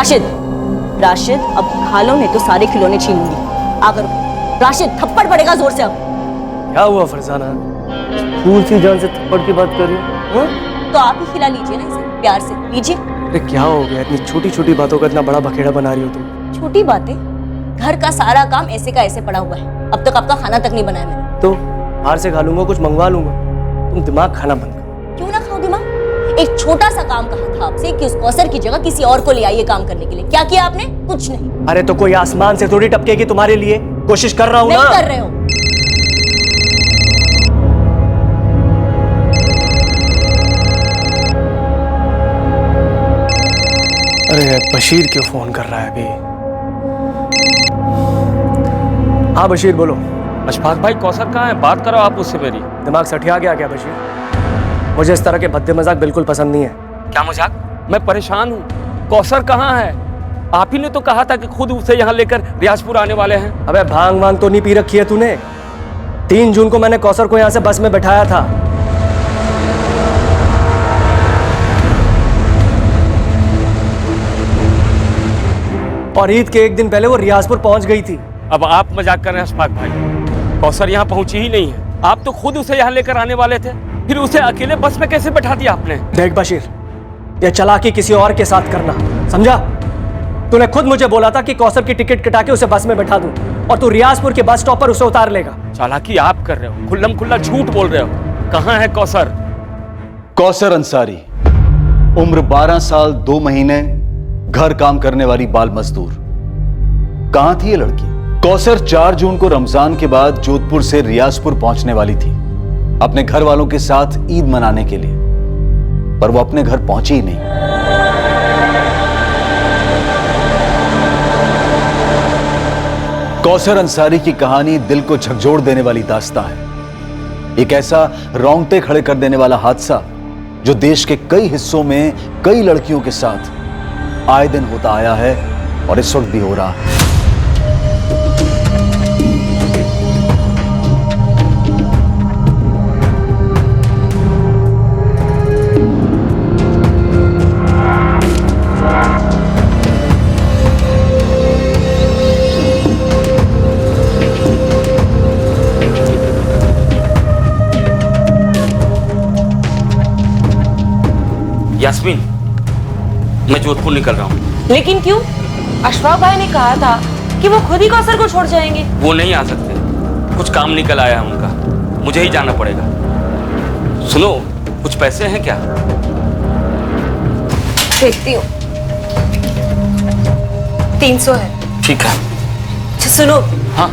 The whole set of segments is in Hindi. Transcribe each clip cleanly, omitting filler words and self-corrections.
राशिद, राशिद अब खा लो नहीं तो सारे खिलौने छीन लूंगी। आकर राशिद थप्पड़ पड़ेगा जोर से अब। क्या हुआ फरजाना, फूल सी जान से थप्पड़ की बात कर रही हो? तो आप ही खिला लीजिए ना इसे, प्यार से लीजिए। अरे क्या हो गया, इतनी छोटी छोटी बातों का इतना बड़ा बखेड़ा बना रही हो तुम? छोटी बातें? घर का सारा काम ऐसे का ऐसे पड़ा हुआ है, अब तक आपका खाना तक नहीं बनाया मैंने। तो बाहर से खा लूंगा, कुछ मंगवा लूंगा। तुम दिमाग खाना बंद करो। क्यों ना खाओ दिमाग? एक छोटा सा काम कहा था आपसे कि उस कौसर की जगह किसी और को ले आइए काम करने के लिए, क्या किया आपने? कुछ नहीं। अरे तो कोई आसमान से थोड़ी टपकेगी तुम्हारे लिए, कोशिश कर रहा हूँ ना। नहीं कर रहे हो। अरे बशीर क्यों फोन कर रहा है अभी? हाँ बशीर बोलो। अशफाक भाई कौसर कहाँ है? बात करो आप उससे मेरी। दिमाग सठिया गया क्या बशीर? मुझे इस तरह के भद्दे मजाक बिल्कुल पसंद नहीं है। क्या मजाक? मैं परेशान हूँ। कौसर कहाँ है? आप ही ने तो कहा था कि खुद उसे यहाँ लेकर रियाजपुर आने वाले हैं। अबे भांग वांग तो नहीं पी रखी है तूने? 3 जून को मैंने कौसर को यहाँ से बस में बैठाया था। और ईद के 1 दिन पहले वो रियाजपुर पहुंच गई थी। अब आप मजाक कर रहे हैं अशफाक भाई। कौसर यहाँ पहुंची ही नहीं है। आप तो खुद उसे यहाँ लेकर आने वाले थे, फिर उसे अकेले बस में कैसे बैठा दिया आपने? देख बशीर, ये चालाकी किसी और के साथ करना, समझा? तूने खुद मुझे बोला था कि कौसर की टिकट कटा के उसे बस में बैठा दूं, और तू रियाजपुर के बस स्टॉप पर उसे उतार लेगा। चालाकी आप कर रहे हो, खुल्लम खुल्ला झूठ बोल रहे हो। कहाँ है कौसर? कौसर अंसारी, उम्र 12 साल 2 महीने, घर काम करने वाली बाल मजदूर। कहां थी ये लड़की? कौसर 4 जून को रमजान के बाद जोधपुर से रियाजपुर पहुंचने वाली थी अपने घर वालों के साथ ईद मनाने के लिए, पर वो अपने घर पहुंची ही नहीं। कौसर अंसारी की कहानी दिल को झकझोर देने वाली दास्तां है। एक ऐसा रोंगटे खड़े कर देने वाला हादसा जो देश के कई हिस्सों में कई लड़कियों के साथ आए दिन होता आया है और इस वक्त भी हो रहा है। यास्मीन, मैं जोधपुर निकल रहा हूँ। लेकिन क्यों? अशफाक भाई ने कहा था कि वो खुद ही कौसर को छोड़ जाएंगे। वो नहीं आ सकते, कुछ काम निकल आया है उनका, मुझे ही जाना पड़ेगा। सुनो, कुछ पैसे हैं क्या? देखती हूँ। 300 है। ठीक है। अच्छा सुनो। हाँ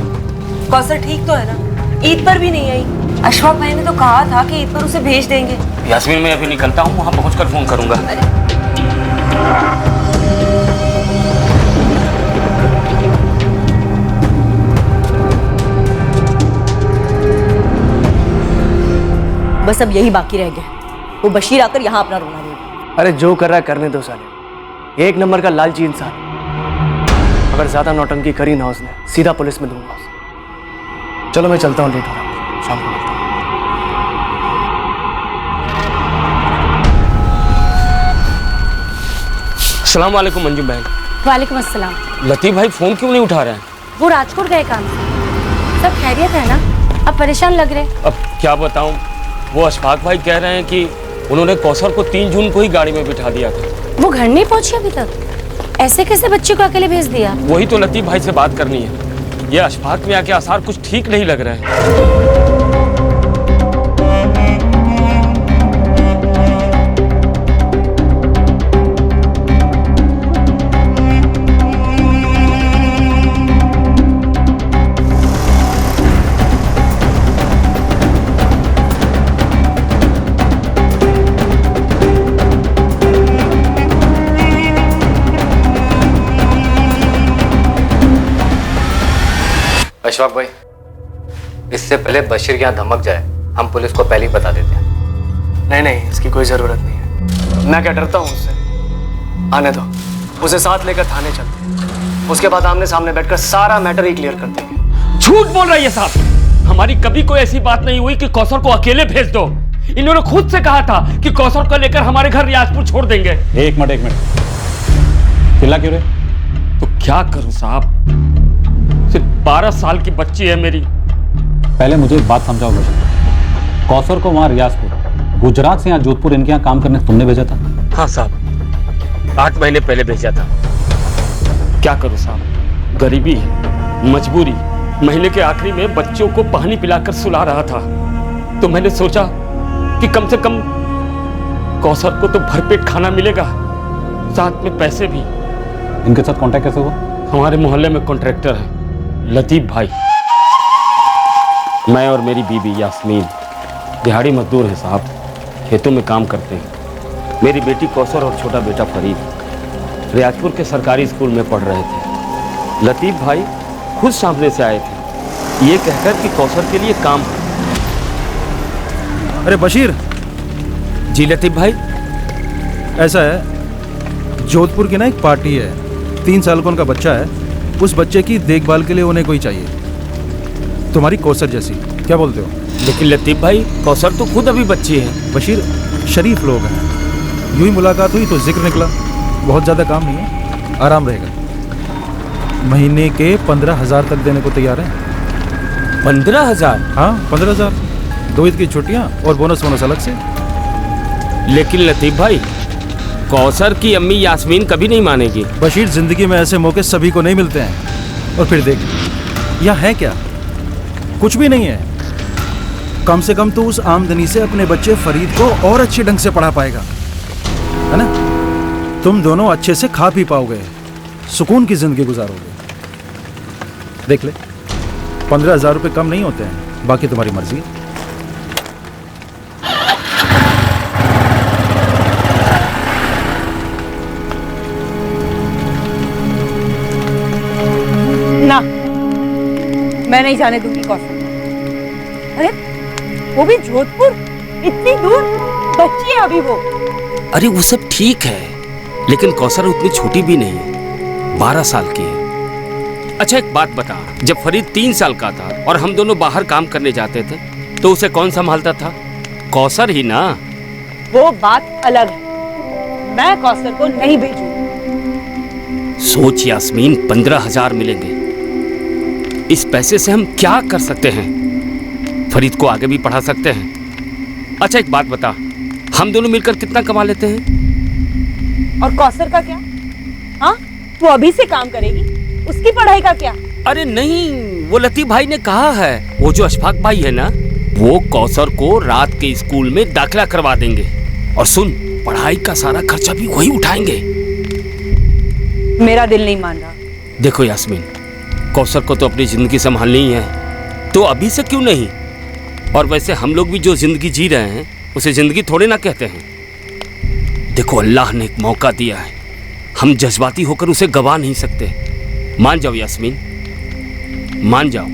कौसर ठीक तो है ना? ईद पर भी नहीं आई। अशफाक भाई ने तो कहा था कि ईद पर उसे भेज देंगे। यास्मीन, मैं अभी निकलता हूँ, वहां पहुंचकर फोन करूंगा। बस अब यही बाकी रह गया, वो बशीर आकर यहाँ अपना रोना देगा। अरे जो कर रहा है करने दो साले, 1 नंबर का लालची इंसान। अगर ज्यादा नौटंकी करी ना उसने, सीधा पुलिस में दूंगा उसे। चलो मैं चलता हूँ, लेट हो रहा है, शाम को मिलता हूँ। अस्सलाम वालेकुम मंजू बहन। वालेकुम अस्सलाम। लतीफ भाई फोन क्यों नहीं उठा रहे हैं? वो राजकोट गए काम से। सब खैरियत है ना? अब परेशान लग रहे। अब क्या बताऊं, वो अशफाक भाई कह रहे हैं कि उन्होंने कौसर को 3 जून को ही गाड़ी में बिठा दिया था। वो घर नहीं पहुंची अभी तक? ऐसे कैसे बच्चे को अकेले भेज दिया? वही तो लतीफ भाई से बात करनी है। ये अशफाक में आके आसार कुछ ठीक नहीं लग रहे हैं। अशफाक भाई, इससे पहले बशीर यहाँ धमक जाए, हम पुलिस को पहले ही बता देते हैं। नहीं नहीं, इसकी कोई जरूरत नहीं है। मैं क्या डरता हूँ उससे? आने दो, उसे साथ लेकर थाने चलते हैं। उसके बाद आमने सामने बैठकर सारा मैटर ही क्लियर कर देंगे। झूठ बोल रहा है ये साहब। हमारी कभी कोई ऐसी बात नहीं हुई कि कौसर को अकेले भेज दो। इन्होंने खुद से कहा था कि कौसर को लेकर हमारे घर रियाजपुर छोड़ देंगे। एक मिनट, चिल्ला क्यों रहे? तो क्या करूं साहब, सिर्फ 12 साल की बच्ची है मेरी। पहले मुझे एक बात समझाओ बशर, कौसर को वहां रियाजपुर गुजरात से यहाँ जोधपुर इनके यहाँ काम करने तुमने भेजा था? हाँ साहब, 8 महीने पहले भेजा था। क्या करूं साहब, गरीबी है, मजबूरी। महीने के आखिरी में बच्चों को पानी पिलाकर सुला रहा था, तो मैंने सोचा कि कम से कम कौसर को तो भरपेट खाना मिलेगा, साथ में पैसे भी। इनके साथ कांटेक्ट कैसे हुआ? हमारे मोहल्ले में कॉन्ट्रैक्टर है लतीफ भाई। मैं और मेरी बीबी यास्मीन दिहाड़ी मजदूर हैं साहब, खेतों में काम करते हैं। मेरी बेटी कौसर और छोटा बेटा फरीद रियाजपुर के सरकारी स्कूल में पढ़ रहे थे। लतीफ भाई खुद सामने से आए थे, ये कहकर कि कौसर के लिए काम है। अरे बशीर। जी लतीफ भाई। ऐसा है, जोधपुर की ना एक पार्टी है, 3 साल का उनका बच्चा है। उस बच्चे की देखभाल के लिए उन्हें कोई चाहिए, तुम्हारी कौसर जैसी। क्या बोलते हो? लेकिन लतीफ भाई, कौसर तो खुद अभी बच्ची है। बशीर, शरीफ लोग हैं, यूं ही मुलाकात हुई तो जिक्र निकला। बहुत ज़्यादा काम नहीं है, आराम रहेगा। महीने के 15,000 तक देने को तैयार हैं। 15,000? हाँ 15,000, 2 ईद की छुट्टियाँ और बोनस अलग से। लेकिन लतीफ भाई, कौसर की अम्मी यास्मीन कभी नहीं मानेगी। बशीर, जिंदगी में ऐसे मौके सभी को नहीं मिलते हैं। और फिर देख, यहाँ है क्या? कुछ भी नहीं है। कम से कम तो उस आमदनी से अपने बच्चे फरीद को और अच्छे ढंग से पढ़ा पाएगा, है ना? तुम दोनों अच्छे से खा पी पाओगे, सुकून की जिंदगी गुजारोगे। देख ले, 15,000 रुपये कम नहीं होते हैं, बाकी तुम्हारी मर्जी है। ना, मैं नहीं जाने दूंगी कौसर। अरे वो भी जोधपुर, इतनी दूर, बच्ची है अभी वो। अरे वो सब ठीक है, लेकिन कौसर उतनी छोटी भी नहीं है, 12 साल की है। अच्छा एक बात बता, जब फरीद 3 साल का था और हम दोनों बाहर काम करने जाते थे, तो उसे कौन संभालता था? कौसर ही ना। वो बात अलग है, मैं कौसर को नहीं भेजूंगी। सोच यास्मीन, 15,000 मिलेंगे। इस पैसे से हम क्या कर सकते हैं? फरीद को आगे भी पढ़ा सकते हैं। अच्छा एक बात बता, हम दोनों मिलकर कितना कमा लेते हैं? और कौसर का क्या? हाँ, वो अभी से काम करेगी, उसकी पढ़ाई का क्या? अरे नहीं, वो लतीफ भाई ने कहा है, वो जो अशफाक भाई है ना, वो कौसर को रात के स्कूल में दाखिला करवा देंगे। और सुन, पढ़ाई का सारा खर्चा भी वही उठाएंगे। मेरा दिल नहीं मान रहा। देखो यास्मीन, कौसर को तो अपनी जिंदगी संभालनी ही है, तो अभी से क्यों नहीं? और वैसे हम लोग भी जो जिंदगी जी रहे हैं, उसे जिंदगी थोड़े ना कहते हैं। देखो, अल्लाह ने एक मौका दिया है, हम जज्बाती होकर उसे गवा नहीं सकते। मान जाओ यास्मीन, मान जाओ।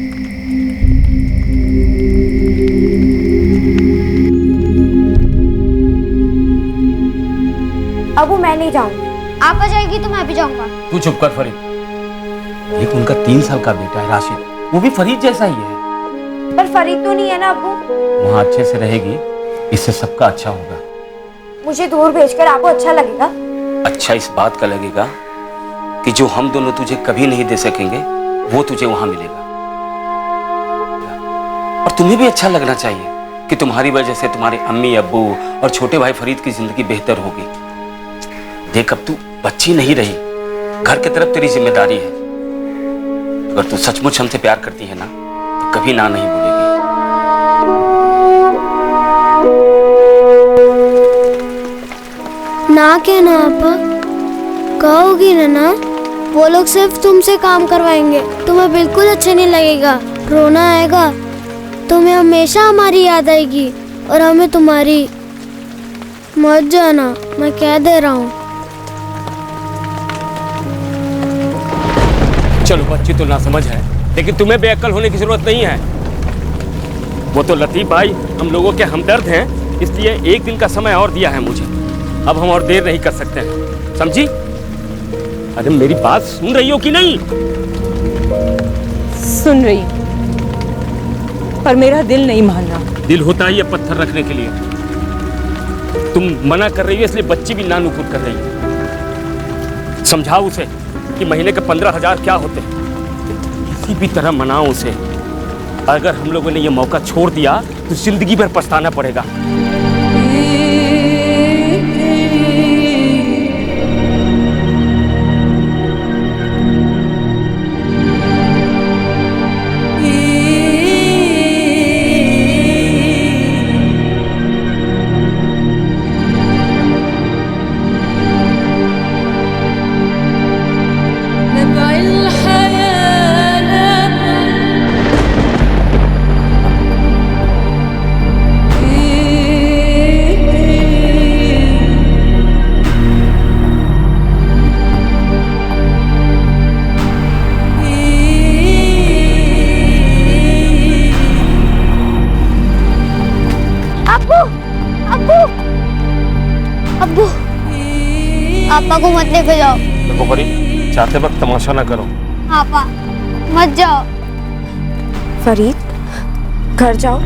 अबू मैं नहीं जाऊंगी। आप आ जाएगी तो मैं भी जाऊंगा। तू चुप कर फरीद। एक उनका 3 साल का बेटा है राशिद, वो भी फरीद जैसा ही है। पर फरीद तो नहीं है ना अबू। वहाँ अच्छे से रहेगी, इससे सबका अच्छा होगा। मुझे दूर भेजकर आपको अच्छा लगेगा? अच्छा इस बात का लगेगा कि जो हम दोनों तुझे कभी नहीं दे सकेंगे, वो तुझे वहां मिलेगा। और तुम्हें भी अच्छा लगना चाहिए कि तुम्हारी वजह से तुम्हारे अम्मी अब्बू और छोटे भाई फरीद की जिंदगी बेहतर होगी। देख, अब तू बच्ची नहीं रही, घर की तरफ तेरी जिम्मेदारी है। अगर तू सचमुच हमसे प्यार करती है ना, तो कभी ना नहीं बोलेगी। ना कहना आपा, कहोगी ना? वो लोग सिर्फ तुमसे काम करवाएंगे, तुम्हें बिल्कुल अच्छा नहीं लगेगा, रोना आएगा, तुम्हें हमेशा हमारी याद आएगी और हमें तुम्हारी। मत जाना, मैं कह दे रहा हूँ। चलो, बच्ची तो ना समझ है, लेकिन तुम्हें बेअक्ल होने की जरूरत नहीं है। वो तो लतीफ भाई हम लोगों के हमदर्द हैं, इसलिए एक दिन का समय और दिया है मुझे। अब हम और देर नहीं कर सकते हैं, समझी? अरे मेरी बात सुन रही हो कि नहीं? सुन रही हूँ, पर मेरा दिल नहीं मान रहा। दिल होता ही है पत्थर रखने के लिए। तुम मना कर रही हो, इसलिए बच्ची भी ना नुकुर कर रही है। समझाओ उसे कि महीने के 15,000 क्या होते हैं। किसी भी तरह मनाओ उसे। अगर हम लोगों ने ये मौका छोड़ दिया तो जिंदगी भर पछताना पड़ेगा। पापा को मत लेके जाओ। देखो परी, चाहते वक्त तमाशा ना करो। पापा मत जाओ। फरीद घर जाओ।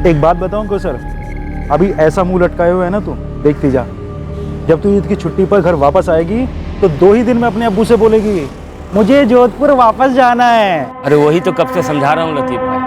एक बात बताऊं को सर, अभी ऐसा मुंह लटकाए हुए है ना तू, देखती जा। जब तू ईद की छुट्टी पर घर वापस आएगी तो 2 ही दिन में अपने अब्बू से बोलेगी मुझे जोधपुर वापस जाना है। अरे वही तो कब से समझा रहा हूँ लतीफ भाई।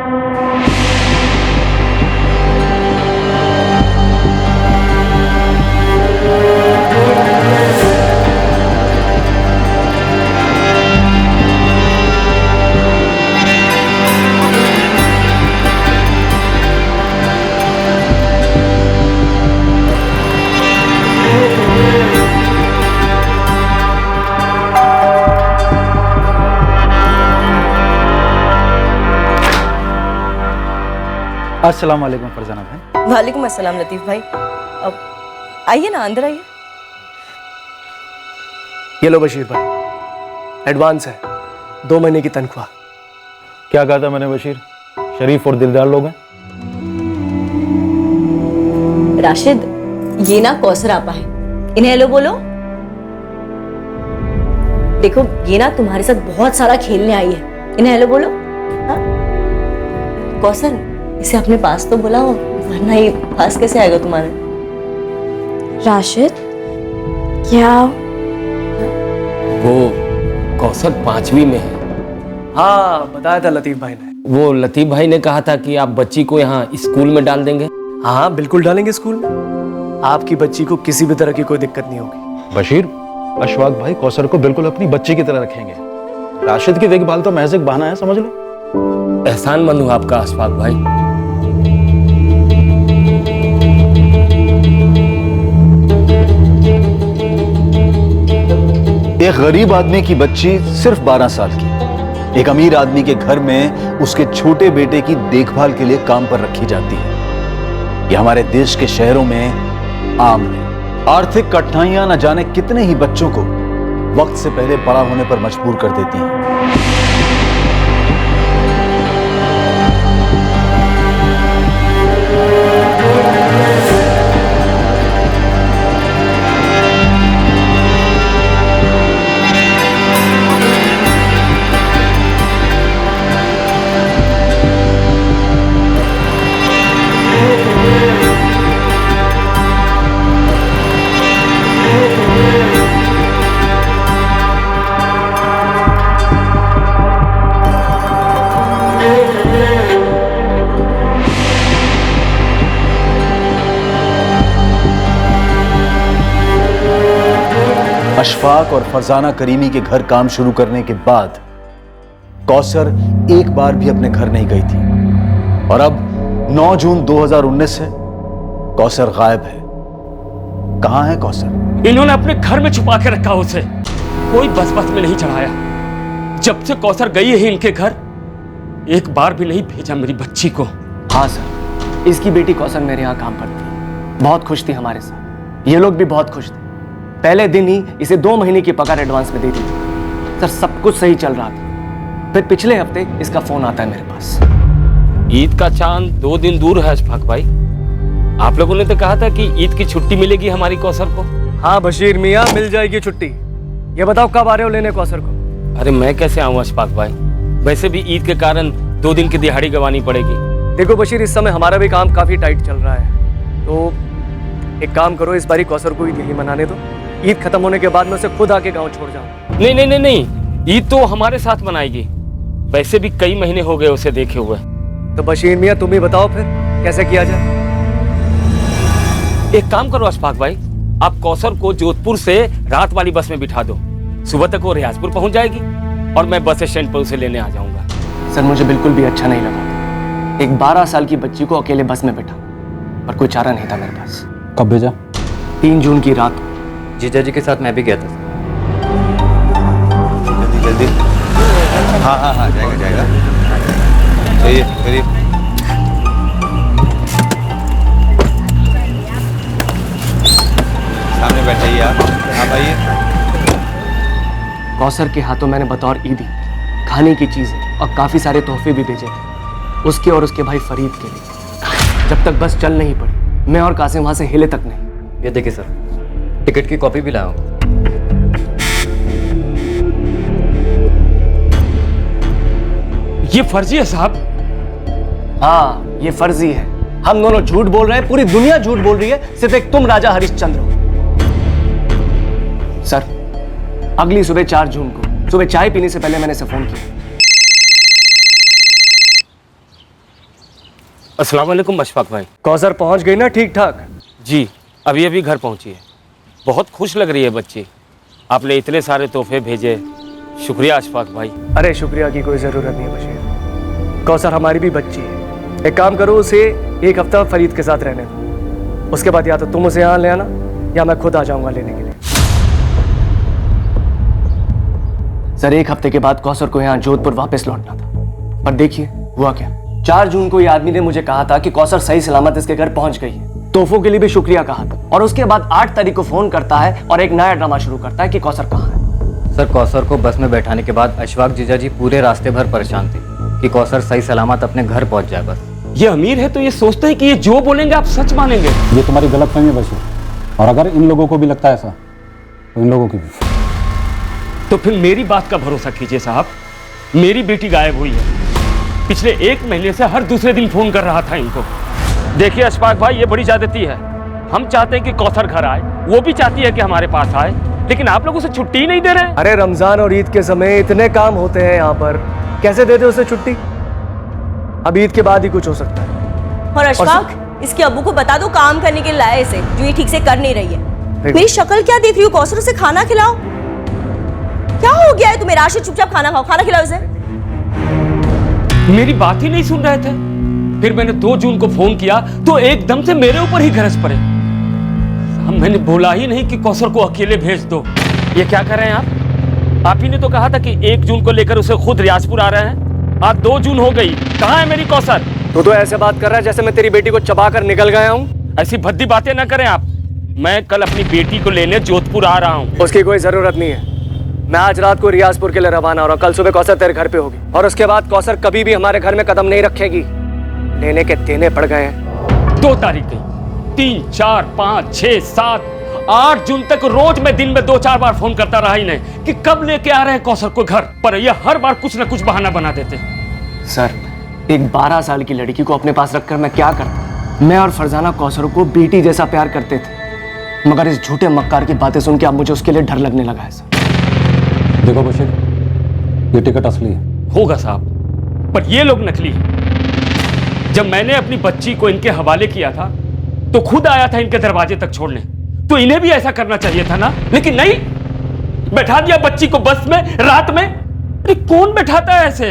अस्सलाम वालेकुम फरजाना भाई। वालेकुम अस्सलाम लतीफ भाई। अब आइए ना, अंदर आइए। ये लो बशीर भाई, एडवांस है, 2 महीने की तनख्वाह। क्या कहा था मैंने बशीर, शरीफ और दिलदार लोग हैं। राशिद, ये ना कौसर आपा है, इन्हें हेलो बोलो। देखो ये ना तुम्हारे साथ बहुत सारा खेलने आई है, इन्हें हेलो बोलो। हाँ? कौसर, इसे अपने पास तो बुलाओ, वरना ये पास कैसे आएगा तुम्हारे। राशिद क्या वो कौसर 5वीं में है। हाँ बताया था लतीफ भाई ने। वो लतीफ भाई ने कहा था कि आप बच्ची को यहाँ स्कूल में डाल देंगे। हाँ बिल्कुल डालेंगे स्कूल में, आपकी बच्ची को किसी भी तरह की कोई दिक्कत नहीं होगी। बशीर, अशफाक भाई कौसर को बिल्कुल अपनी बच्ची की तरह रखेंगे। राशिद की देखभाल तो महज एक बहाना है, समझ लो। एहसानमंद हूँ आपका अशफाक भाई। एक गरीब आदमी की बच्ची सिर्फ 12 साल की एक अमीर आदमी के घर में उसके छोटे बेटे की देखभाल के लिए काम पर रखी जाती है। यह हमारे देश के शहरों में आम है। आर्थिक कठिनाइयां न जाने कितने ही बच्चों को वक्त से पहले बड़ा होने पर मजबूर कर देती हैं। अशफाक और फरजाना करीमी के घर काम शुरू करने के बाद कौसर एक बार भी अपने घर नहीं गई थी और अब 9 जून 2019 से कौसर गायब है। कहां है कौसर? इन्होंने अपने घर में छुपा के रखा उसे, कोई बस में नहीं चढ़ाया। जब से कौसर गई है इनके घर, एक बार भी नहीं भेजा मेरी बच्ची को। हाँ सर, इसकी बेटी कौसर मेरे यहाँ काम करती है, बहुत खुश थी हमारे साथ। ये लोग भी बहुत खुश थे। पहले दिन ही इसे 2 महीने की पगार एडवांस में दे दी थी। सर सब कुछ सही चल रहा था, फिर पिछले हफ्ते इसका फोन आता है मेरे पास। ईद का चांद 2 दिन दूर है अशफाक भाई। आप लोगों ने तो कहा था कि ईद की छुट्टी मिलेगी हमारी कौसर को। हाँ बशीर मियाँ, मिल जाएगी छुट्टी। ये बताओ कब आ रहे हो लेने कौसर को? अरे मैं कैसे आऊँ अशफाक भाई, वैसे भी ईद के कारण 2 दिन की दिहाड़ी गंवानी पड़ेगी। देखो बशीर, इस समय हमारा भी काम काफी टाइट चल रहा है, तो एक काम करो, इस बारी कौसर को ईद यही मनाने दो। ईद खत्म होने के बाद मैं उसे खुद आके गाँव छोड़ जाऊँ। नहीं नहीं नहीं नहीं, ईद तो हमारे साथ मनाएगी, वैसे भी कई महीने हो गए उसे देखे हुए। तो बशीर मियाँ तुम ही बताओ फिर कैसे किया जाए। एक काम करो अशफाक भाई, आप कौसर को जोधपुर से रात वाली बस में बिठा दो, सुबह तक वो रियाजपुर पहुंच जाएगी और मैं बस स्टैंड पर उसे लेने आ जाऊंगा। सर मुझे बिल्कुल भी अच्छा नहीं लगा एक 12 साल की बच्ची को अकेले बस में बैठा, पर कोई चारा नहीं था मेरे पास। कब भेजा? 3 जून की रात। जीजा जी के साथ मैं भी गया था। जल्दी जल्दी। हाँ हाँ हाँ, जाएगा जाएगा। चलिए चलिए। सामने बैठाइए आप। आप आइए। कौसर के हाथों मैंने बतौर ईदी खाने की चीजें और काफी सारे तोहफे भी भेजे थे, उसके और उसके भाई फरीद के लिए। जब तक बस चल नहीं पड़ी, मैं और कासिम वहां से हिले तक नहीं। ये देखिए सर, टिकट की कॉपी भी लाया हूँ। ये फर्जी है साहब। हाँ ये फर्जी है, हम दोनों झूठ बोल रहे हैं, पूरी दुनिया झूठ बोल रही है, सिर्फ एक तुम राजा हरिश्चंद्र हो। सर अगली सुबह 4 जून को सुबह चाय पीने से पहले मैंने इसे फोन किया। अस्सलाम वालेकुम अशफाक भाई। कौसर पहुंच गई ना ठीक ठाक? जी अभी अभी घर पहुंची है, बहुत खुश लग रही है बच्ची। आपने इतने सारे तोहफे भेजे, शुक्रिया अशफाक भाई। अरे शुक्रिया की कोई जरूरत नहीं है बशीर, कौसर हमारी भी बच्ची है। एक काम करो, उसे 1 हफ्ता फरीद के साथ रहने दो, उसके बाद या तो तुम उसे यहाँ ले आना या मैं खुद आ जाऊंगा लेने के लिए। सर 1 हफ्ते के बाद कौसर को यहाँ जोधपुर वापस लौटना था, पर देखिए हुआ क्या। 4 जून को ये आदमी ने मुझे कहा था कि कौसर सही सलामत इसके घर पहुंच गई है, तोहफों के लिए भी शुक्रिया कहा था, और उसके बाद 8 तारीख को फोन करता है और एक नया ड्रामा शुरू करता है कि कौसर कहाँ है। सर कौसर को बस में बैठाने के बाद अशफाक जीजा जी पूरे रास्ते भर परेशान थे कि कौसर सही सलामत अपने घर पहुंच जाए। बस ये अमीर है तो ये सोचते हैं कि ये जो बोलेंगे आप सच मानेंगे। ये तुम्हारी गलतफहमी है बशीर, और अगर इन लोगों को भी लगता है ऐसा तो इन लोगों की भी। तो फिर मेरी बात का भरोसा कीजिए साहब, मेरी बेटी गायब हुई है, पिछले 1 महीने से हर दूसरे दिन फोन कर रहा था इनको। देखिए अशफाक भाई, ये बड़ी ज्यादती है। हम चाहते हैं कि कौसर घर आए, वो भी चाहती है कि हमारे पास आए, लेकिन आप लोग उसे छुट्टी ही नहीं दे रहे। अरे रमजान और ईद के समय इतने काम होते हैं यहाँ पर, कैसे दे दे उसे छुट्टी? अब ईद के बाद ही कुछ हो सकता है। और अशफाक, इसके अब्बू को बता दो काम करने के लिए लाए इसे, जो ये ठीक से कर नहीं रही है। मेरी शक्ल क्या देख रही हो कौसर? उसे खाना खिलाओ। क्या हो गया है तुम्हें? राशिद चुपचाप खाना खाओ, खाना खिलाओ इसे। मेरी बात ही नहीं सुन रहे थे। फिर मैंने 2 जून को फोन किया तो एकदम से मेरे ऊपर ही गरज पड़े। मैंने बोला ही नहीं कि कौसर को अकेले भेज दो। ये क्या कर रहे हैं आप ही ने तो कहा था कि 1 जून को लेकर उसे खुद रियाजपुर आ रहे हैं। आज 2 जून हो गई, कहाँ है मेरी कौसर? तू तो ऐसे बात कर रहा है जैसे मैं तेरी बेटी को चबा कर निकल गया हूँ। ऐसी भद्दी बातें ना करें आप। मैं कल अपनी बेटी को लेने जोधपुर आ रहा हूँ। उसकी कोई जरूरत नहीं है। मैं आज रात को रियाजपुर के लिए रवाना हो रहा हूँ, कल सुबह कौसर तेरे घर पे होगी, और उसके बाद कौसर कभी भी हमारे घर में कदम नहीं रखेगी। लेने के देने पड़ गए हैं। 2 तारीख गई, 3, 4, 5, 6, 7, 8 जून तक रोज मैं दिन में 2-4 बार फोन करता रहा इन्हें कि कब लेके आ रहे हैं कौसर को घर, पर ये हर बार कुछ ना कुछ बहाना बना देते। सर एक 12 साल की लड़की को अपने पास रखकर मैं क्या करता? मैं और फरजाना कौसर को बेटी जैसा प्यार करते थे, मगर इस झूठे मक्कार की बातें सुन के अब मुझे उसके लिए डर लगने लगा है। सर देखो बशीर, ये टिकट असली है। होगा साहब, पर ये लोग नकली हैं। जब मैंने अपनी बच्ची को इनके हवाले किया था तो खुद आया था इनके दरवाजे तक छोड़ने, तो इन्हें भी ऐसा करना चाहिए था ना, लेकिन नहीं, बैठा दिया बच्ची को बस में रात में। अरे कौन बैठाता है ऐसे?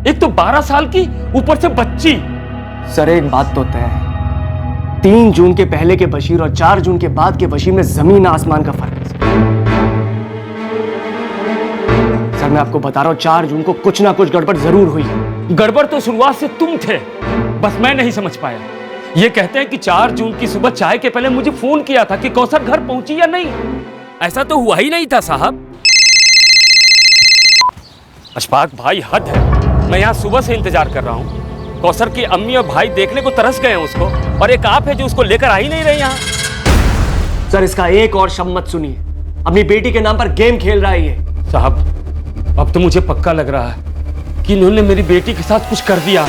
एक तो 12 साल की, ऊपर से बच्ची। सर एक बात तो तय है, 3 जून के पहले के बशीर और 4 जून के बाद के बशीर में जमीन आसमान का फर्क है। सर मैं आपको बता रहा हूं, 4 जून को कुछ ना कुछ गड़बड़ जरूर हुई है। गड़बड़ तो शुरुआत से तुम थे, बस मैं नहीं समझ पाया। ये कहते हैं कि 4 जून की सुबह चाय के पहले मुझे फोन किया था कि कौसर घर पहुंची या नहीं। ऐसा तो हुआ ही नहीं था साहब। अशफाक भाई हद है, मैं यहाँ सुबह से इंतजार कर रहा हूँ। कौसर की अम्मी और भाई देखने को तरस गए हैं उसको, और एक आप है जो उसको लेकर आ ही नहीं रहे यहाँ। सर इसका एक और शब्द मत सुनिए, अपनी बेटी के नाम पर गेम खेल रहा है ये। साहब अब तो मुझे पक्का लग रहा है कि इन्होंने मेरी बेटी के साथ कुछ कर दिया।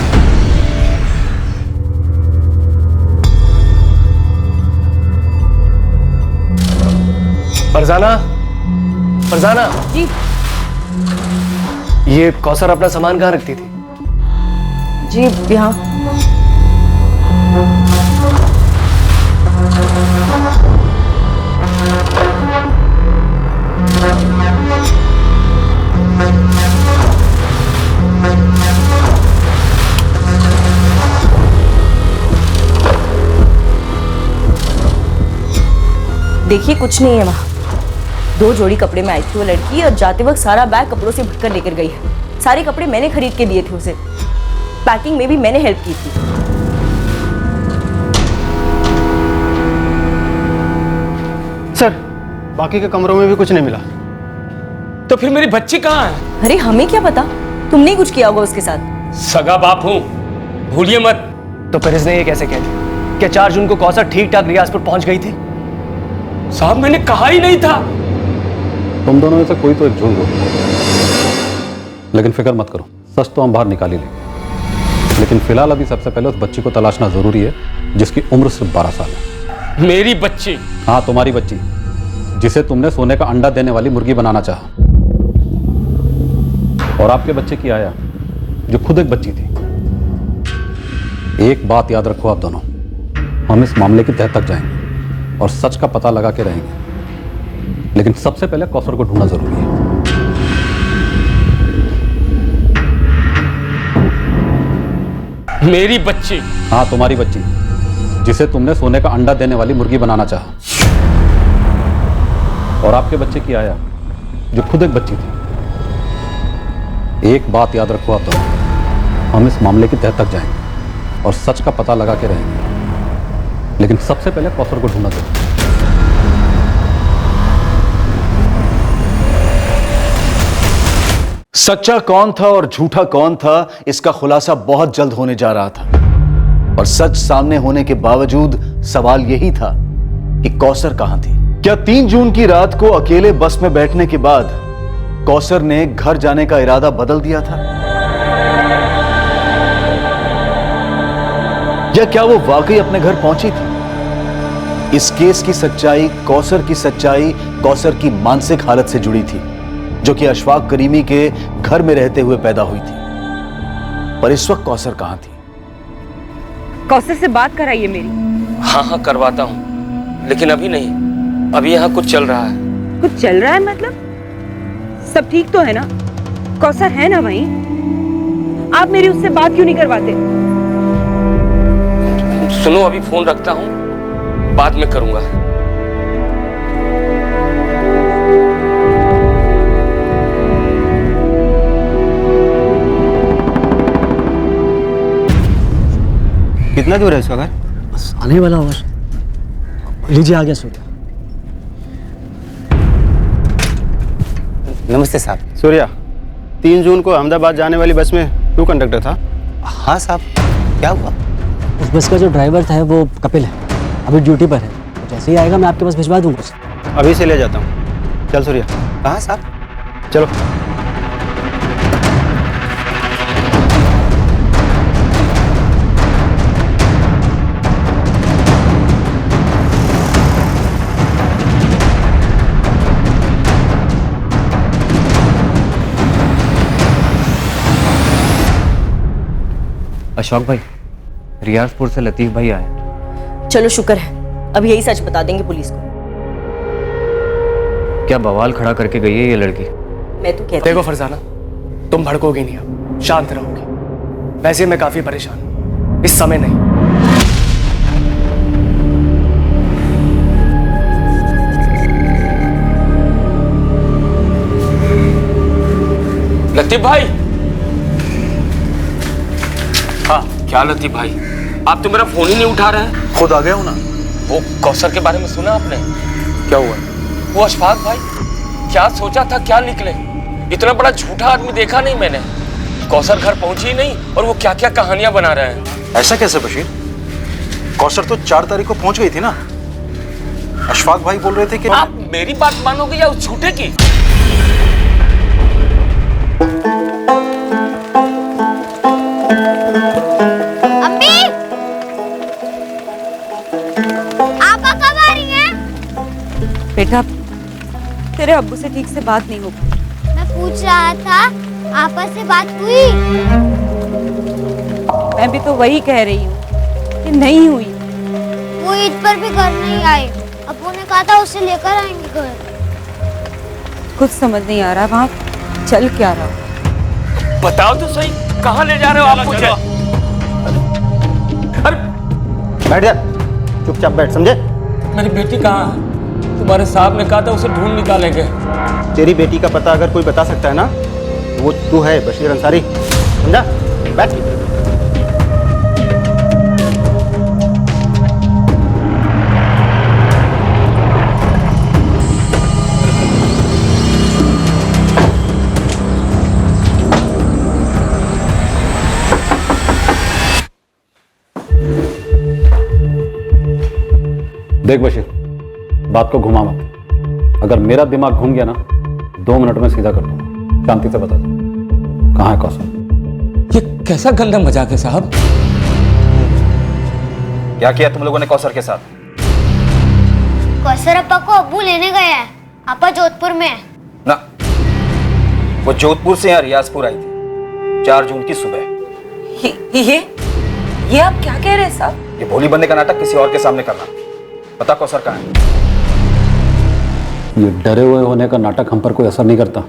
फरजाना, फरजाना जी। ये कौसर अपना सामान कहाँ रखती थी? जी यहाँ। देखिए कुछ नहीं है वहाँ। 2 जोड़ी कपड़े में आई थी वो लड़की और जाते वक्त सारा बैग कपड़ों से भरकर लेकर गई है। सारे कपड़े मैंने खरीद के दिए थे उसे। पैकिंग में भी मैंने हेल्प की थी। सर बाकी के कमरों में भी कुछ नहीं मिला। तो फिर मेरी बच्ची कहाँ है? अरे हमें क्या पता, तुमने ही कुछ किया होगा उसके साथ। सगा बाप हूँ, भूलिए मत। तो फिर इसने ये कैसे कह दिया? क्या 4 जून को कौसर ठीक ठाक रियाजपुर पहुंच गई थी? साहब मैंने कहा ही नहीं था। तुम दोनों में से कोई तो एक झूठ बोल, लेकिन फिक्र मत करो, सच तो हम बाहर निकाल ही लेंगे। लेकिन फिलहाल अभी सबसे पहले उस बच्ची को तलाशना जरूरी है जिसकी उम्र सिर्फ 12 साल है। मेरी बच्ची? हाँ तुम्हारी बच्ची, जिसे तुमने सोने का अंडा देने वाली मुर्गी बनाना चाहा। और आपके बच्चे की आया जो खुद एक बच्ची थी। एक बात याद रखो आप दोनों, हम इस मामले की तह तक जाएंगे और सच का पता लगा के रहेंगे। लेकिन सबसे पहले कौसर को ढूंढना जरूरी है। मेरी बच्ची? हाँ तुम्हारी बच्ची, जिसे तुमने सोने का अंडा देने वाली मुर्गी बनाना चाहा। और आपके बच्चे की आया जो खुद एक बच्ची थी। एक बात याद रखो आप दोनों, हम इस मामले की तह तक जाएंगे और सच का पता लगा के रहेंगे। लेकिन सबसे पहले कौसर को ढूंढना जरूरी है। सच्चा कौन था और झूठा कौन था, इसका खुलासा बहुत जल्द होने जा रहा था। और सच सामने होने के बावजूद सवाल यही था कि कौसर कहां थी। क्या 3 जून की रात को अकेले बस में बैठने के बाद कौसर ने घर जाने का इरादा बदल दिया था? या क्या वो वाकई अपने घर पहुंची थी? इस केस की सच्चाई, कौसर की मानसिक हालत से जुड़ी थी, जो कि अशफाक करीमी के घर में रहते हुए पैदा हुई थी। पर इस वक्त कौसर कहां थी? कौसर से बात कराइए मेरी। हाँ करवाता हूँ, लेकिन अभी नहीं। अभी यहाँ कुछ चल रहा है। कुछ चल रहा है मतलब? सब ठीक तो है ना? कौसर है ना वहीं? आप मेरी उससे बात क्यों नहीं करवाते? सुनो अभी फोन रखता हूँ, बाद में करूंगा। कितना दूर है इसका घर? बस आने वाला होगा। लीजिए आ गया सूर्या। नमस्ते साहब। सूर्या, 3 जून को अहमदाबाद जाने वाली बस में तू कंडक्टर था? हाँ साहब, क्या हुआ? उस बस का जो ड्राइवर था वो कपिल है, अभी ड्यूटी पर है। तो जैसे ही आएगा मैं आपके पास भिजवा दूंगा उसे। अभी से ले जाता हूँ। चल सूर्या। कहाँ साहब? चलो। अशोक भाई, रियाजपुर से लतीफ भाई आए। चलो शुक्र है, अब यही सच बता देंगे पुलिस को। क्या बवाल खड़ा करके गई है ये लड़की? मैं तो कहती देखो फरजाना, तुम भड़कोगे नहीं, अब शांत रहोगे। वैसे मैं काफी परेशान हूं, इस समय नहीं। लतीफ भाई। हाँ क्या लतीफ भाई, आप तो मेरा फोन ही नहीं उठा रहे हैं। खुद आ गया हूं ना। वो कौसर के बारे में सुना आपने? क्या हुआ? वो अशफाक भाई, क्या सोचा था क्या निकले। इतना बड़ा झूठा आदमी देखा नहीं मैंने। कौसर घर पहुंची ही नहीं और वो क्या क्या कहानियां बना रहे हैं। ऐसा कैसे बशीर? कौसर तो 4 तारीख को पहुंच गई थी ना। अशफाक भाई बोल रहे थे कि आप मेरी बात मानोगे या उस झूठे की? अम्मी, आपा कब आ रही हैं? बेटा तेरे अब्बू से ठीक से बात नहीं हो पाई। मैं पूछ रहा था आपा से बात हुई? मैं भी तो वही कह रही हूँ कि नहीं हुई। वो ईद पर भी घर नहीं आए। अब्बू ने कहा था उसे लेकर आएंगे घर। कुछ समझ नहीं आ रहा वहाँ चल क्या रहा। बताओ तो सही, कहाँ ले जा रहे हो आप मुझे? अरे बैठ जा, चुपचाप बैठ, समझे? मेरी बेटी कहाँ है? तुम्हारे साहब ने कहा था उसे ढूंढ निकालेंगे। तेरी बेटी का पता अगर कोई बता सकता है ना, वो तू है, बशीर अंसारी, समझा? बैठ। देख बशीर, बात को घुमा मत। अगर मेरा दिमाग घूम गया ना, 2 मिनट में सीधा कर दूंगा। शांति से बता दो, कहाँ है कौशल? ये कैसा गंदा मजाक है साहब? क्या किया तुम लोगों ने कौसर के साथ? कौसर अपा को अब्बू लेने गए हैं। आपा जोधपुर में है। ना, वो जोधपुर से यहाँ रियाजपुर आई थी 4 जून की सुबह। ये आप क्या कह रहे हैं साहब? ये भोली बनने का नाटक किसी और के सामने करना। पता कौसर कहाँ है? ये डरे हुए होने का नाटक हम पर कोई असर नहीं करता,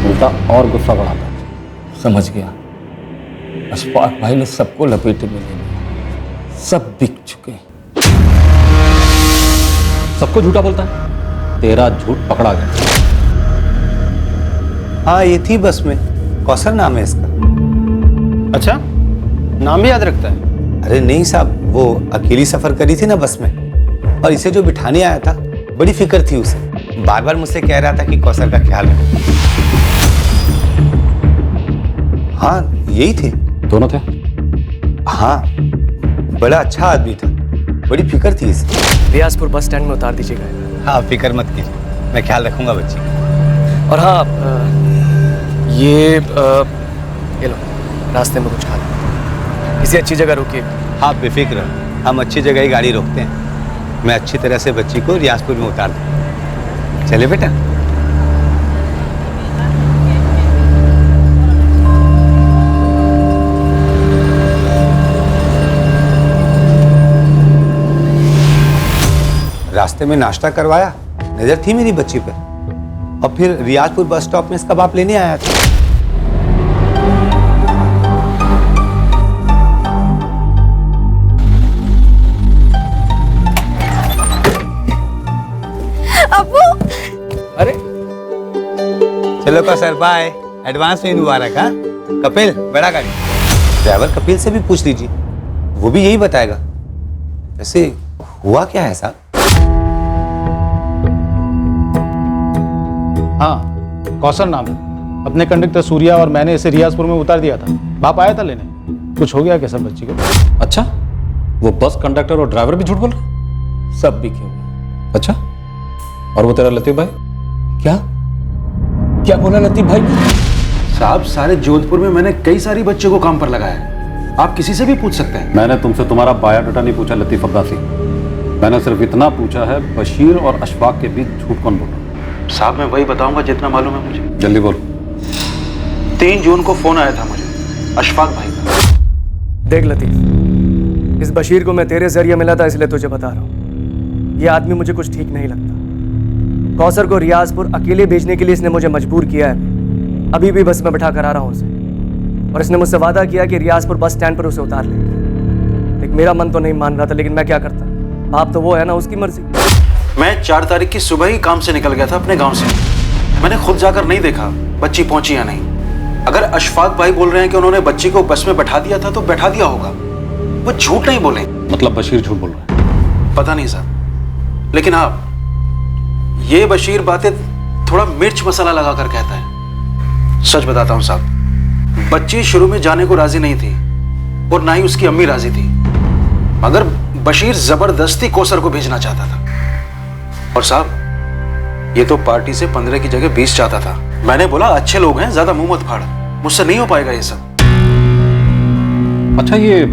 उल्टा और गुस्सा बढ़ाता। समझ गया। अशफाक भाई ने सबको लपेटे में ले लिया, सब बिक चुके। सबको झूठा बोलता है, तेरा झूठ पकड़ा गया। हाँ, ये थी बस में, कौसर नाम है इसका। अच्छा, नाम भी याद रखता है? अरे नहीं साहब, वो अकेली सफर करी थी ना बस में, और इसे जो बिठाने आया था, बड़ी फिक्र थी उसे। बार बार मुझसे कह रहा था कि कौसर का ख्याल रखो। हाँ, यही थे। दोनों थे? हाँ, बड़ा अच्छा आदमी था, बड़ी फिक्र थी इसे। रियाजपुर बस स्टैंड में उतार दीजिएगा। हाँ, फिक्र मत कीजिए, मैं ख्याल रखूंगा बच्ची। और हाँ, ये लो, रास्ते में कुछ खा लो, किसी अच्छी जगह रुकिए। हाँ, बेफिक्र, हम अच्छी जगह ही गाड़ी रोकते हैं। मैं अच्छी तरह से बच्ची को रियाजपुर में उतार दूँ। चले बेटा। रास्ते में नाश्ता करवाया, नजर थी मेरी बच्ची पर, और फिर रियाजपुर बस स्टॉप में इसका बाप लेने आया था। अरे चलो कौसर, बाय, एडवांस में मुबारक। हाँ कपिल, बड़ा गाड़ी। ड्राइवर कपिल से भी पूछ लीजिए, वो भी यही बताएगा। वैसे हुआ क्या है साहब? हाँ, कौशल नाम है। अपने कंडक्टर सूर्या और मैंने इसे रियाजपुर में उतार दिया था। बाप आया था लेने। कुछ हो गया क्या सब बच्ची को? अच्छा, वो बस कंडक्टर और ड्राइवर भी झूठ बोल रहे? सब बिके हुए। अच्छा, और वो तेरा लतीफ भाई? क्या क्या बोला लतीफ भाई? साहब, सारे जोधपुर में मैंने कई सारी बच्चों को काम पर लगाया है। आप किसी से भी पूछ सकते हैं। मैंने तुमसे तुम्हारा बायोडाटा नहीं पूछा लतीफ अब्बासी। मैंने सिर्फ इतना पूछा है, बशीर और अशफाक के बीच झूठ कौन बोल रहा? साहब, मैं वही बताऊंगा जितना मालूम है मुझे। जल्दी बोल। 3 जून को फोन आया था मुझे अशफाक भाई का। देख लतीफ, इस बशीर को मैं तेरे जरिए मिला था, इसलिए तुझे बता रहा हूँ। ये आदमी मुझे कुछ ठीक नहीं लगता। कौसर को रियाजपुर अकेले भेजने के लिए इसने मुझे मजबूर किया है। अभी भी बस में बैठा कर आ रहा हूँ उसे, और इसने मुझसे वादा किया कि रियाजपुर बस स्टैंड पर उसे उतार लेंगे। लेकिन मेरा मन तो नहीं मान रहा था, लेकिन मैं क्या करता, बाप तो वो है ना, उसकी मर्जी। मैं 4 तारीख की सुबह ही काम से निकल गया था अपने गांव से। मैंने खुद जाकर नहीं देखा बच्ची पहुंची या नहीं। अगर अशफाक भाई बोल रहे हैं कि उन्होंने बच्ची को बस में बैठा दिया था, तो बैठा दिया होगा। वो झूठ नहीं बोले। मतलब बशीर झूठ बोल रहा है? पता नहीं साहब, लेकिन हाँ, ये बशीर बातें थोड़ा मिर्च मसाला लगाकर कहता है। सच बताता हूँ साहब, बच्ची शुरू में जाने को राजी नहीं थी, और ना ही उसकी अम्मी राजी थी, मगर बशीर जबरदस्ती कौसर को भेजना चाहता था। और साहब, ये तो पार्टी से 15 की जगह 20 चाहता था। मैंने बोला अच्छे लोग हैं, ज्यादा मुंह मत फाड़, मुझसे नहीं हो पाएगा ये सब। अच्छा, ये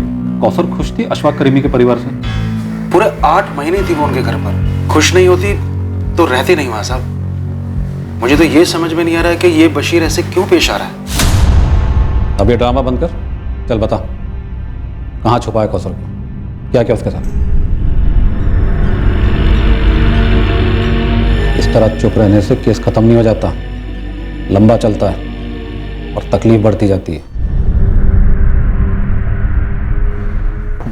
कौसर खुश थी अशफाक करीमी के परिवार से? पूरे 8 महीने थी वो उनके घर पर। खुश नहीं होती तो रहती नहीं वहां साहब। मुझे तो ये समझ में नहीं आ रहा है कि ये बशीर ऐसे क्यों पेश आ रहा है। अब ये ड्रामा बंद कर, चल बता कहाँ छुपा है कौसर को, क्या क्या उसके साथ? इस तरह चुप रहने से केस खत्म नहीं हो जाता, लंबा चलता है और तकलीफ बढ़ती जाती है।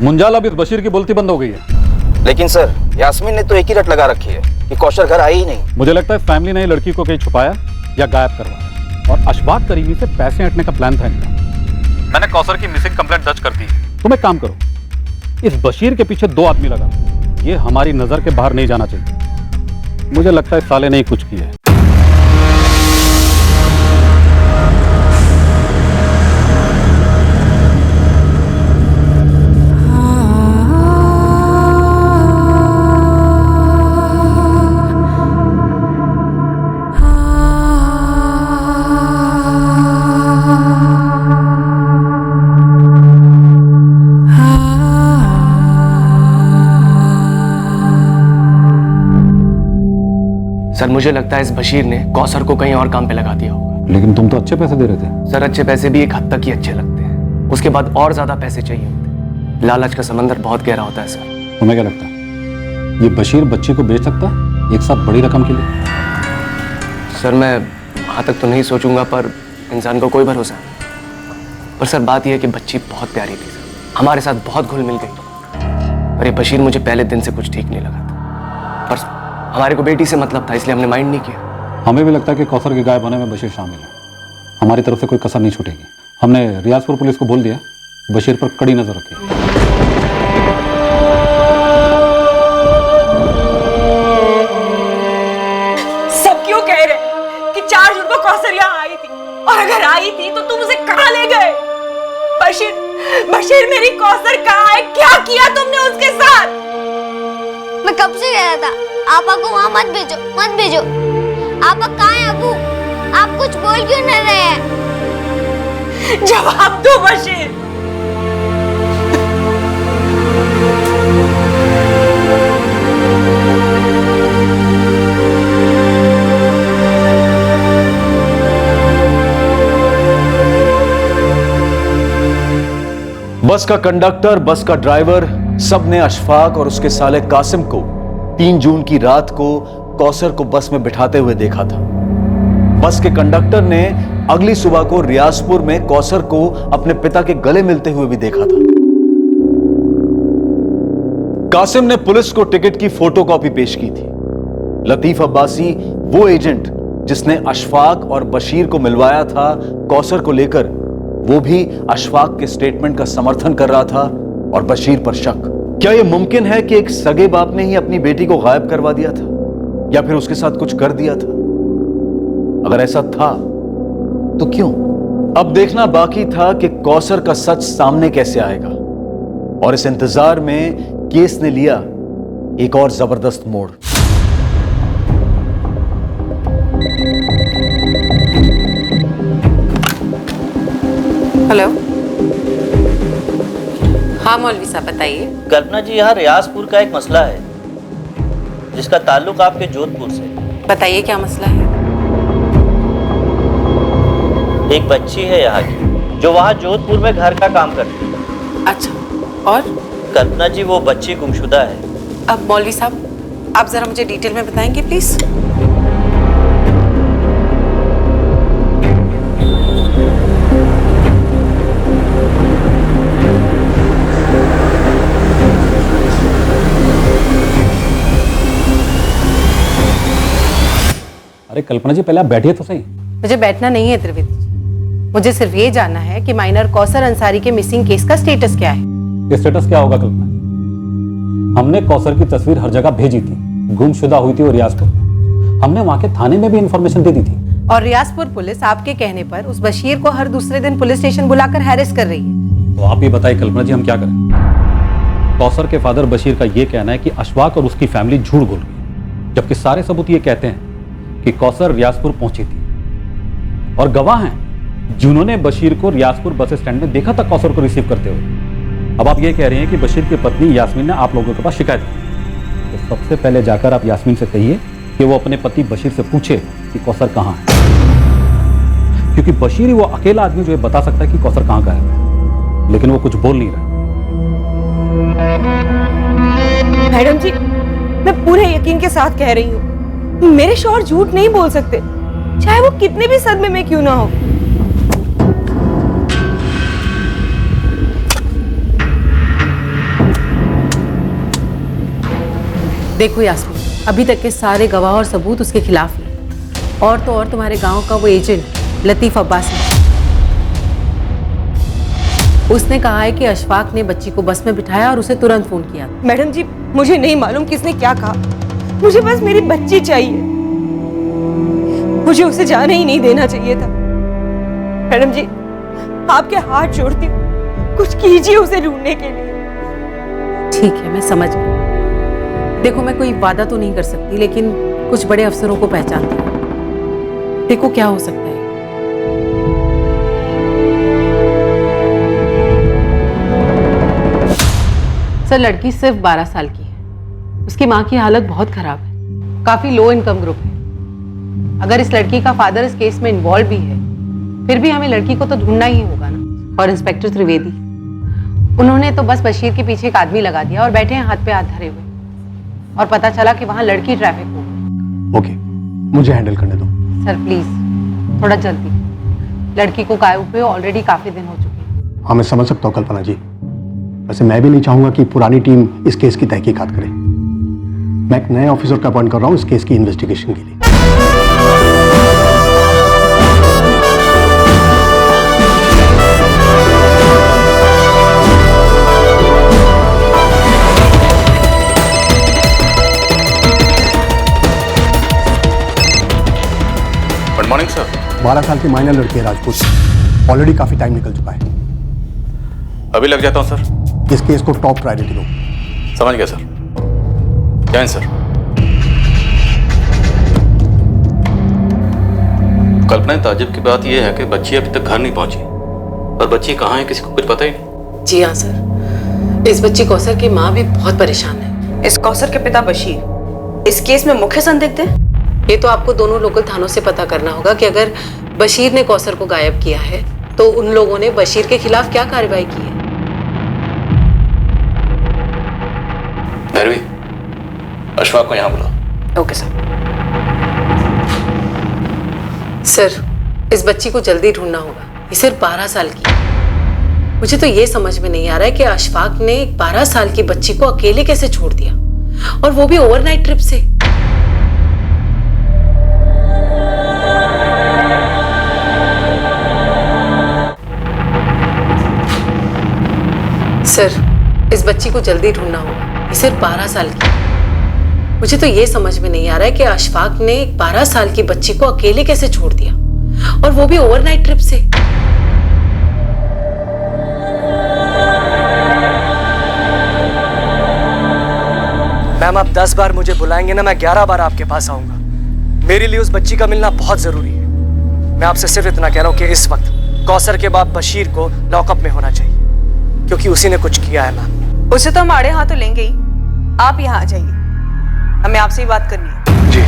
मुंजाल, अब इस बशीर की बोलती बंद हो गई है। लेकिन सर, यास्मीन ने तो एक ही रट लगा रखी है कि कौशल घर आई ही नहीं। मुझे लगता है फैमिली ने लड़की को कहीं छुपाया या गायब करवाया, और अशफाक करीमी से पैसे हटने का प्लान था इनका। मैंने कौसर की मिसिंग कंप्लेंट दर्ज कर दी। तुम एक काम करो, इस बशीर के पीछे 2 आदमी लगा, ये हमारी नजर के बाहर नहीं जाना चाहिए। मुझे लगता है साले ने ही कुछ किया है। सर मुझे लगता है इस बशीर ने कौसर को कहीं और काम पे लगा दिया होगा। लेकिन तुम तो अच्छे पैसे दे रहे थे। सर अच्छे पैसे भी एक हद तक ही अच्छे लगते हैं, उसके बाद और ज्यादा पैसे चाहिए होते। लालच का समंदर बहुत गहरा होता है सर। तुम्हें क्या लगता है ये बशीर बच्ची को बेच सकता है एक साथ बड़ी रकम के लिए? सर मैं वहां तक तो नहीं सोचूंगा, पर इंसान को कोई भरोसा नहीं। पर सर बात यह है कि बच्ची बहुत प्यारी थी सर, हमारे साथ बहुत घुल मिल गई। पर ये बशीर मुझे पहले दिन से कुछ ठीक नहीं लगा था, पर हमारे को बेटी से मतलब था, इसलिए हमने माइंड नहीं किया। हमें भी लगता है कि कौसर के गायब होने में बशीर शामिल है। हमारी तरफ से कोई कसर नहीं छूटेगी। हमने रियाजपुर पुलिस को बोल दिया बशीर पर कड़ी नजर रखी। सब क्यों कह रहे कि 4 जून को कौसर यहाँ आई थी, और अगर आई थी तो तुम उसे कहाँ ले गए? बशीर मेरी कौसर कहाँ है? क्या किया तुमने उसके साथ? मैं कब से कह रहा था आपा को वहाँ मत भेजो, मत भेजो। आपा कहाँ है अबू? आप कुछ बोल क्यों नहीं रहे हैं? जवाब दो बशीर। बस का कंडक्टर, बस का ड्राइवर, सब ने अशफाक और उसके साले कासिम को 3 जून की रात को कौसर को बस में बिठाते हुए देखा था। बस के कंडक्टर ने अगली सुबह को रियाजपुर में कौसर को अपने पिता के गले मिलते हुए भी देखा था। कासिम ने पुलिस को टिकट की फोटोकॉपी पेश की थी। लतीफ अब्बासी वो एजेंट जिसने अशफाक और बशीर को मिलवाया था कौसर को लेकर, वो भी अशफाक के स्टेटमेंट का समर्थन कर रहा था और बशीर पर शक। क्या यह मुमकिन है कि एक सगे बाप ने ही अपनी बेटी को गायब करवा दिया था या फिर उसके साथ कुछ कर दिया था? अगर ऐसा था तो क्यों? अब देखना बाकी था कि कौसर का सच सामने कैसे आएगा, और इस इंतजार में केस ने लिया एक और जबरदस्त मोड़। हेलो, हाँ मौलवी साहब बताइए। कल्पना जी, यहाँ रियाजपुर का एक मसला है जिसका ताल्लुक आपके जोधपुर से। बताइए क्या मसला है। एक बच्ची है यहाँ की जो वहाँ जोधपुर में घर का काम करती है। अच्छा, और? कल्पना जी, वो बच्ची गुमशुदा है। अब मौलवी साहब आप जरा मुझे डिटेल में बताएंगे प्लीज। अरे कल्पना जी, पहले आप बैठिए तो सही। मुझे बैठना नहीं है त्रिवेदी जी, मुझे सिर्फ ये जानना है कि माइनर कौसर अंसारी के मिसिंग केस का स्टेटस क्या है। स्टेटस क्या होगा कल्पना जी? हमने कौसर की तस्वीर हर जगह भेजी थी, गुमशुदा हुई थी वो रियाजपुर में। हमने वहां के थाने में भी इंफॉर्मेशन दे दी थी। और रियाजपुर पुलिस आपके कहने पर उस बशीर को हर दूसरे दिन पुलिस स्टेशन बुलाकर हैरेस कर रही है। तो आप ये बताइए कल्पना जी, हम क्या करें? कौसर के फादर बशीर का ये कहना है कि अशफाक और उसकी फैमिली झूठ बोल गई, जबकि सारे सबूत ये कहते हैं कि कौसर रियाजपुर पहुंची थी और गवाह हैं जिन्होंने बशीर को रियाजपुर बस स्टैंड में देखा था कौसर को रिसीव करते हुए। अब आप ये कह रहे हैं कि बशीर की पत्नी यास्मीन ने आप लोगों के पास शिकायत की, तो सबसे पहले जाकर आप यास्मीन से कहिए कि वो अपने पति बशीर से पूछे कि कौसर कहाँ है, क्योंकि बशीर ही वो अकेला आदमी जो ये बता सकता है कि कौसर कहाँ का है, लेकिन वो कुछ बोल नहीं रहा। मैडम जी, मैं पूरे यकीन के साथ कह रही हूँ, मेरे शौहर झूठ नहीं बोल सकते, चाहे वो कितने भी सदमे में क्यों ना हो। देखो यास्मीन, अभी तक के सारे गवाह और सबूत उसके खिलाफ हैं, और तो और तुम्हारे गांव का वो एजेंट लतीफ अब्बासी, उसने कहा है कि अशफाक ने बच्ची को बस में बिठाया और उसे तुरंत फोन किया। मैडम जी, मुझे नहीं मालूम किसने क्या कहा, मुझे बस मेरी बच्ची चाहिए, मुझे उसे जाने ही नहीं देना चाहिए था। मैडम जी, आपके हाथ जोड़ती हूँ, कुछ कीजिए उसे ढूंढने के लिए। ठीक है, मैं समझ गई। देखो, मैं कोई वादा तो नहीं कर सकती, लेकिन कुछ बड़े अफसरों को पहचानती हूँ, देखो क्या हो सकता है। सर, लड़की सिर्फ 12 साल की है, उसकी माँ की हालत बहुत खराब है, काफी लो इनकम ग्रुप है। अगर इस लड़की का फादर इस केस में इन्वॉल्व भी है, फिर भी हमें लड़की को तो ढूंढना ही होगा ना। और इंस्पेक्टर त्रिवेदी, उन्होंने तो बस बशीर के पीछे एक आदमी लगा दिया और बैठे हैं हाथ पे हाथ धरे हुए, और पता चला कि वहां लड़की ट्रैफिक हो गई। ओके, मुझे हैंडल करने दो। सर प्लीज, थोड़ा जल्दी, लड़की को गायब हुए ऑलरेडी काफी दिन हो चुके हैं। हाँ, मैं समझ सकता हूँ कल्पना जी, वैसे मैं भी नहीं चाहूंगा कि पुरानी टीम इस केस की तहकीकात करे। मैं एक नए ऑफिसर का अपॉइंट कर रहा हूँ इस केस की इन्वेस्टिगेशन के लिए। Good morning sir. 12 साल की माइनर लड़की है राजपूत, ऑलरेडी काफी टाइम निकल चुका है। अभी लग जाता हूँ सर। इस केस को टॉप प्रायोरिटी दो। समझ गया सर। जय हिंद सर। कल्पना, ताज्जुब की बात यह है कि बच्ची अभी तक घर नहीं पहुंची, और बच्ची कहाँ है किसी को कुछ पता ही नहीं। जी हाँ सर, इस बच्ची कौसर की माँ भी बहुत परेशान है। इस कौसर के पिता बशीर इस केस में मुख्य संदिग्ध है। ये तो आपको दोनों लोकल थानों से पता करना होगा कि अगर बशीर ने कौसर को गायब किया है तो उन लोगों ने बशीर के खिलाफ क्या कार्रवाई की है। भैरवी, अशफाक को यहाँ बुलाओ। Okay sir. सर, इस बच्ची को जल्दी ढूंढना होगा, ये सिर्फ 12 साल की है। मुझे तो ये समझ में नहीं आ रहा है कि अशफाक ने 12 साल की बच्ची को अकेले कैसे छोड़ दिया, और वो भी ओवरनाइट ट्रिप से। सर, इस बच्ची को जल्दी ढूंढना होगा, ये सिर्फ 12 साल की है। मुझे तो ये समझ में नहीं आ रहा है कि अशफाक ने 12 साल की बच्ची को अकेले कैसे छोड़ दिया, और वो भी ओवरनाइट ट्रिप से। मैम, आप 10 बार मुझे बुलाएंगे ना, मैं 11 बार आपके पास आऊंगा। मेरे लिए उस बच्ची का मिलना बहुत जरूरी है। मैं आपसे सिर्फ इतना कह रहा हूँ कि इस वक्त कौसर के बाप बशीर को लॉकअप में होना चाहिए, क्योंकि उसी ने कुछ किया है। मैम, उसे तो हम आड़े हाथों लेंगे ही। आप यहाँ आ जाइए, हमें आपसे ही बात करनी है। जी।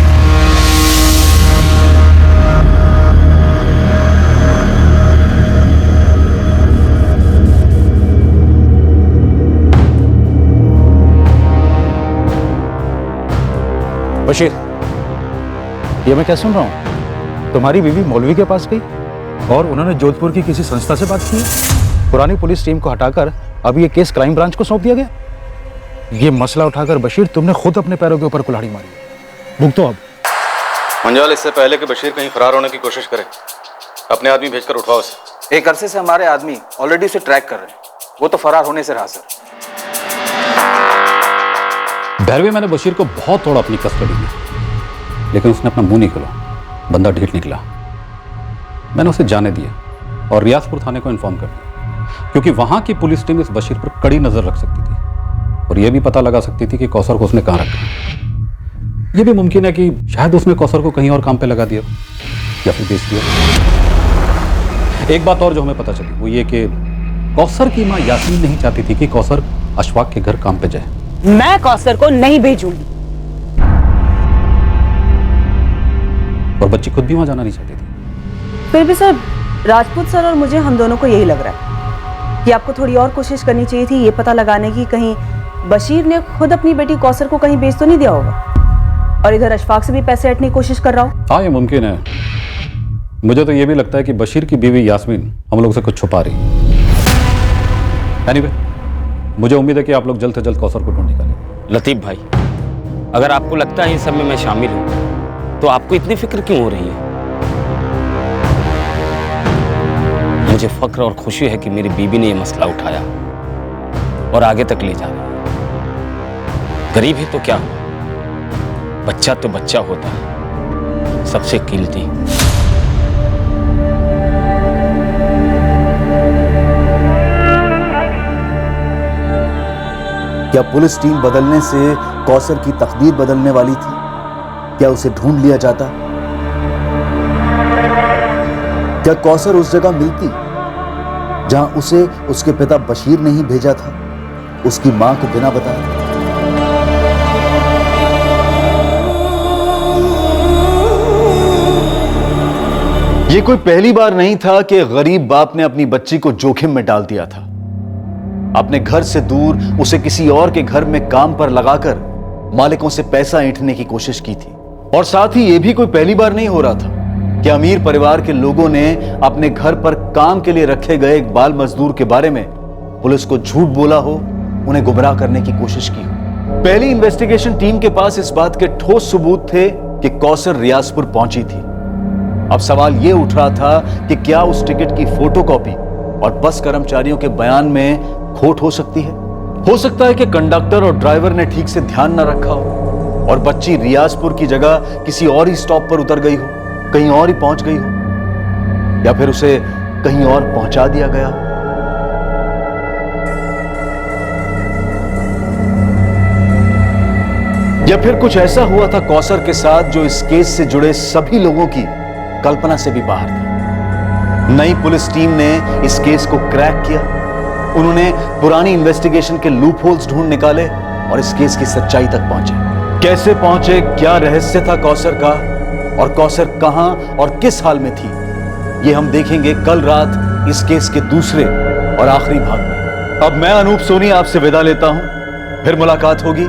बशीर, ये मैं क्या सुन रहा हूँ? तुम्हारी बीवी मौलवी के पास गई और उन्होंने जोधपुर की किसी संस्था से बात की। पुरानी पुलिस टीम को हटाकर अब ये केस क्राइम ब्रांच को सौंप दिया गया। ये मसला उठाकर बशीर तुमने खुद अपने पैरों के ऊपर कुल्हाड़ी मारी। भुगतो अब। मंजाल, इससे पहले कि बशीर कहीं फरार होने की कोशिश करे, अपने आदमी भेजकर उठवाओ उसे। एक अरसे से हमारे आदमी ऑलरेडी उसे ट्रैक कर रहे हैं, वो तो फरार होने से रहा सर। भैरवी, मैंने बशीर को बहुत तोड़ा अपनी कस्टडी में, लेकिन उसने अपना मुंह नहीं खोला, बंदा ढीठ निकला। मैंने उसे जाने दिया और रियाजपुर थाने को इन्फॉर्म कर दिया, क्योंकि वहां की पुलिस टीम इस बशीर पर कड़ी नजर रख सकती थी और यह भी पता लगा सकती थी कि कौसर को उसने कहां रखा। ये भी मुमकिन है कि शायद उसने कौसर को कहीं और काम पे लगा दिया या फिर बेच दिया। एक बात और जो हमें पता चली वो ये कि कौसर की माँ यास्मीन नहीं चाहती थी कि कौसर अशफाक के घर काम पे जाए। मैं कौसर को नहीं भेजूंगी। और बच्ची खुद भी वहां जाना नहीं चाहती थी। फिर भी सर, राजपूत सर और मुझे, हम दोनों को यही लग रहा है कि आपको थोड़ी और कोशिश करनी चाहिए थी ये पता लगाने की कहीं बशीर ने खुद अपनी बेटी कौसर को कहीं बेच तो नहीं दिया होगा और इधर अशफाक से भी पैसे ऐंठने की कोशिश कर रहा हो। हाँ, ये मुमकिन है। मुझे तो ये भी लगता है कि बशीर की बीवी यास्मीन हम लोग से कुछ छुपा रही है। एनीवे, मुझे उम्मीद है कि आप लोग जल्द से जल्द कौसर को ढूंढ निकालेंगे। लतीफ भाई, अगर आपको लगता है इस सब में मैं शामिल हूं तो आपको इतनी फिक्र क्यों हो रही है? मुझे फख्र और खुशी है कि मेरी बीवी ने यह मसला उठाया और आगे तक ले जा रही है। गरीब है तो क्या हुआ, बच्चा तो बच्चा होता है, सबसे कीमती। क्या पुलिस टीम बदलने से कौसर की तकदीर बदलने वाली थी? क्या उसे ढूंढ लिया जाता? क्या कौसर उस जगह मिलती जहां उसे उसके पिता बशीर ने ही भेजा था, उसकी मां को बिना बताए? ये कोई पहली बार नहीं था कि गरीब बाप ने अपनी बच्ची को जोखिम में डाल दिया था। अपने घर से दूर उसे किसी और के घर में काम पर लगाकर मालिकों से पैसा ऐंठने की कोशिश की थी। और साथ ही यह भी कोई पहली बार नहीं हो रहा था कि अमीर परिवार के लोगों ने अपने घर पर काम के लिए रखे गए एक बाल मजदूर के बारे में पुलिस को झूठ बोला हो, उन्हें गुमराह करने की कोशिश की हो। पहली इन्वेस्टिगेशन टीम के पास इस बात के ठोस सबूत थे कि कौसर रियाजपुर पहुंची थी। अब सवाल यह उठ रहा था कि क्या उस टिकट की फोटोकॉपी और बस कर्मचारियों के बयान में खोट हो सकती है? हो सकता है कि कंडक्टर और ड्राइवर ने ठीक से ध्यान न रखा हो और बच्ची रियाजपुर की जगह किसी और ही स्टॉप पर उतर गई हो, कहीं और ही पहुंच गई हो, या फिर उसे कहीं और पहुंचा दिया गया हो। या फिर कुछ ऐसा हुआ था कौसर के साथ जो इस केस से जुड़े सभी लोगों की कल्पना से भी बाहर था। नई पुलिस टीम ने इस केस को क्रैक किया। उन्होंने पुरानी इन्वेस्टिगेशन के लूप होल्स ढूंढ निकाले और इस केस की सच्चाई तक पहुंचे। कैसे पहुंचे, क्या रहस्य था कौसर का और कौसर कहां और किस हाल में थी, ये हम देखेंगे कल रात इस केस के दूसरे और आखिरी भाग में। अब मैं अनूप सोनी आपसे विदा लेता हूं, फिर मुलाकात होगी।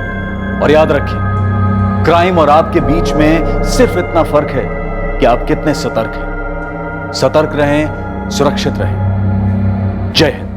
और याद रखें, क्राइम और आपके बीच में सिर्फ इतना फर्क है कि आप कितने सतर्क हैं। सतर्क रहें, सुरक्षित रहें। जय हिंद।